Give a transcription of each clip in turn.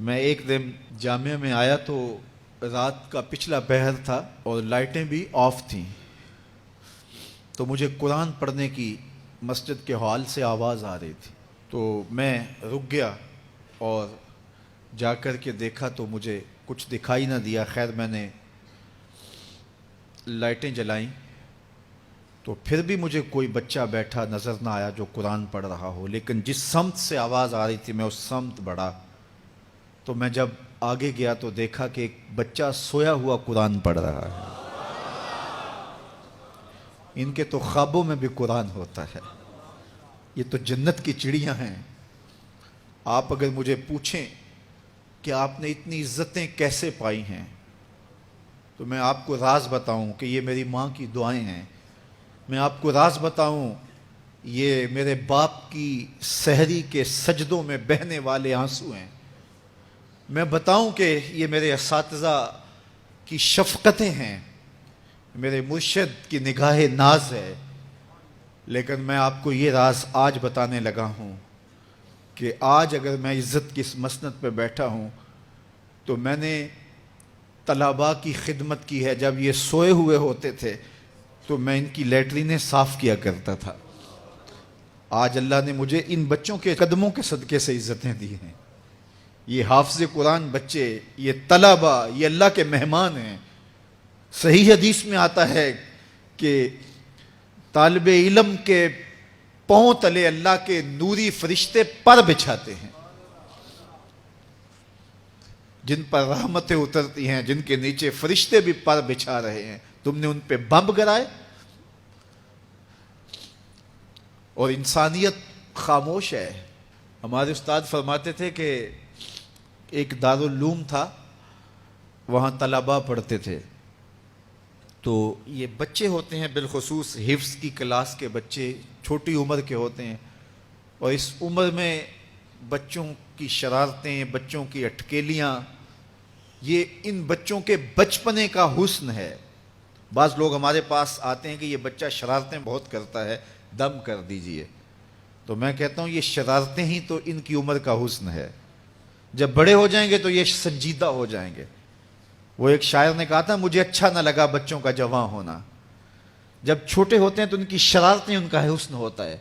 میں ایک دن جامعہ میں آیا تو رات کا پچھلا پہر تھا اور لائٹیں بھی آف تھیں، تو مجھے قرآن پڑھنے کی مسجد کے ہال سے آواز آ رہی تھی، تو میں رک گیا اور جا کر کے دیکھا تو مجھے کچھ دکھائی نہ دیا۔ خیر میں نے لائٹیں جلائیں تو پھر بھی مجھے کوئی بچہ بیٹھا نظر نہ آیا جو قرآن پڑھ رہا ہو، لیکن جس سمت سے آواز آ رہی تھی میں اس سمت بڑھا، تو میں جب آگے گیا تو دیکھا کہ ایک بچہ سویا ہوا قرآن پڑھ رہا ہے۔ ان کے تو خوابوں میں بھی قرآن ہوتا ہے، یہ تو جنت کی چڑیاں ہیں۔ آپ اگر مجھے پوچھیں کہ آپ نے اتنی عزتیں کیسے پائی ہیں تو میں آپ کو راز بتاؤں کہ یہ میری ماں کی دعائیں ہیں۔ میں آپ کو راز بتاؤں یہ میرے باپ کی سحری کے سجدوں میں بہنے والے آنسو ہیں۔ میں بتاؤں کہ یہ میرے اساتذہ کی شفقتیں ہیں، میرے مرشد کی نگاہ ناز ہے۔ لیکن میں آپ کو یہ راز آج بتانے لگا ہوں کہ آج اگر میں عزت کی اس مسند پہ بیٹھا ہوں تو میں نے طلباء کی خدمت کی ہے۔ جب یہ سوئے ہوئے ہوتے تھے تو میں ان کی لیٹرینیں صاف کیا کرتا تھا۔ آج اللہ نے مجھے ان بچوں کے قدموں کے صدقے سے عزتیں دی ہیں۔ یہ حافظ قرآن بچے، یہ طلباء، یہ اللہ کے مہمان ہیں۔ صحیح حدیث میں آتا ہے کہ طالب علم کے پاؤں تلے اللہ کے نوری فرشتے پر بچھاتے ہیں، جن پر رحمتیں اترتی ہیں، جن کے نیچے فرشتے بھی پر بچھا رہے ہیں۔ تم نے ان پہ بم گرائے اور انسانیت خاموش ہے۔ ہمارے استاد فرماتے تھے کہ ایک دارالعلوم تھا، وہاں طلباء پڑھتے تھے، تو یہ بچے ہوتے ہیں، بالخصوص حفظ کی کلاس کے بچے چھوٹی عمر کے ہوتے ہیں، اور اس عمر میں بچوں کی شرارتیں، بچوں کی اٹکیلیاں، یہ ان بچوں کے بچپنے کا حسن ہے۔ بعض لوگ ہمارے پاس آتے ہیں کہ یہ بچہ شرارتیں بہت کرتا ہے، دم کر دیجئے، تو میں کہتا ہوں یہ شرارتیں ہی تو ان کی عمر کا حسن ہے۔ جب بڑے ہو جائیں گے تو یہ سنجیدہ ہو جائیں گے۔ وہ ایک شاعر نے کہا تھا مجھے اچھا نہ لگا بچوں کا جوان ہونا۔ جب چھوٹے ہوتے ہیں تو ان کی شرارتیں ان کا حسن ہوتا ہے،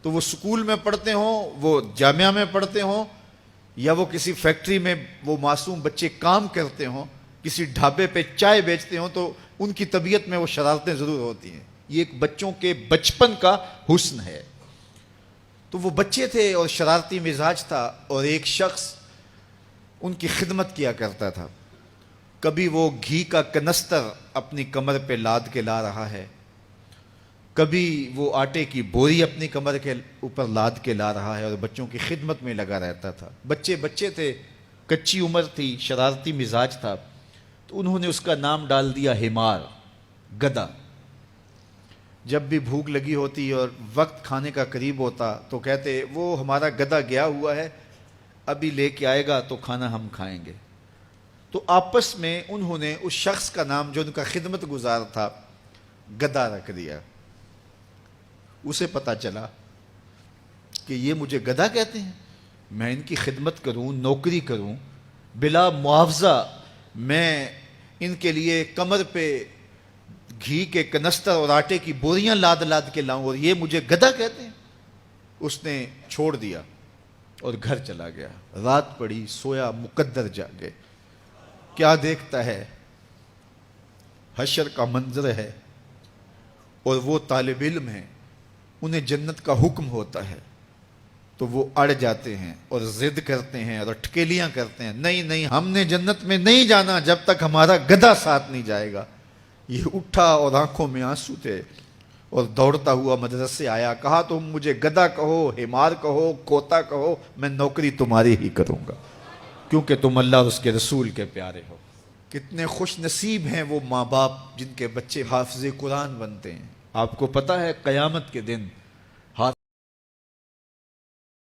تو وہ سکول میں پڑھتے ہوں، وہ جامعہ میں پڑھتے ہوں، یا وہ کسی فیکٹری میں وہ معصوم بچے کام کرتے ہوں، کسی ڈھابے پہ چائے بیچتے ہوں، تو ان کی طبیعت میں وہ شرارتیں ضرور ہوتی ہیں۔ یہ ایک بچوں کے بچپن کا حسن ہے۔ تو وہ بچے تھے اور شرارتی مزاج تھا، اور ایک شخص ان کی خدمت کیا کرتا تھا۔ کبھی وہ گھی کا کنستر اپنی کمر پہ لاد کے لا رہا ہے، کبھی وہ آٹے کی بوری اپنی کمر کے اوپر لاد کے لا رہا ہے، اور بچوں کی خدمت میں لگا رہتا تھا۔ بچے تھے، کچی عمر تھی، شرارتی مزاج تھا، تو انہوں نے اس کا نام ڈال دیا حمار، گدھا۔ جب بھی بھوک لگی ہوتی اور وقت کھانے کا قریب ہوتا تو کہتے وہ ہمارا گدھا گیا ہوا ہے، ابھی لے کے آئے گا تو کھانا ہم کھائیں گے۔ تو آپس میں انہوں نے اس شخص کا نام جو ان کا خدمت گزار تھا گدھا رکھ دیا۔ اسے پتا چلا کہ یہ مجھے گدھا کہتے ہیں، میں ان کی خدمت کروں، نوکری کروں، بلا معاوضہ میں ان کے لیے کمر پہ گھی کے کنستر اور آٹے کی بوریاں لاد لاد کے لاؤں، اور یہ مجھے گدھا کہتے ہیں۔ اس نے چھوڑ دیا اور گھر چلا گیا۔ رات پڑی، سویا، مقدر جاگے، کیا دیکھتا ہے؟ حشر کا منظر ہے، اور وہ طالب علم ہیں، انہیں جنت کا حکم ہوتا ہے، تو وہ اڑ جاتے ہیں اور ضد کرتے ہیں اور اٹکیلیاں کرتے ہیں، نہیں ہم نے جنت میں نہیں جانا جب تک ہمارا گدھا ساتھ نہیں جائے گا۔ یہ اٹھا اور آنکھوں میں آنسو تھے اور دوڑتا ہوا مدرسے آیا، کہا تم مجھے گدھا کہو، حمار کہو، کوتا کہو، میں نوکری تمہاری ہی کروں گا، کیونکہ تم اللہ اور اس کے رسول کے پیارے ہو۔ کتنے خوش نصیب ہیں وہ ماں باپ جن کے بچے حافظ قرآن بنتے ہیں۔ آپ کو پتہ ہے قیامت کے دن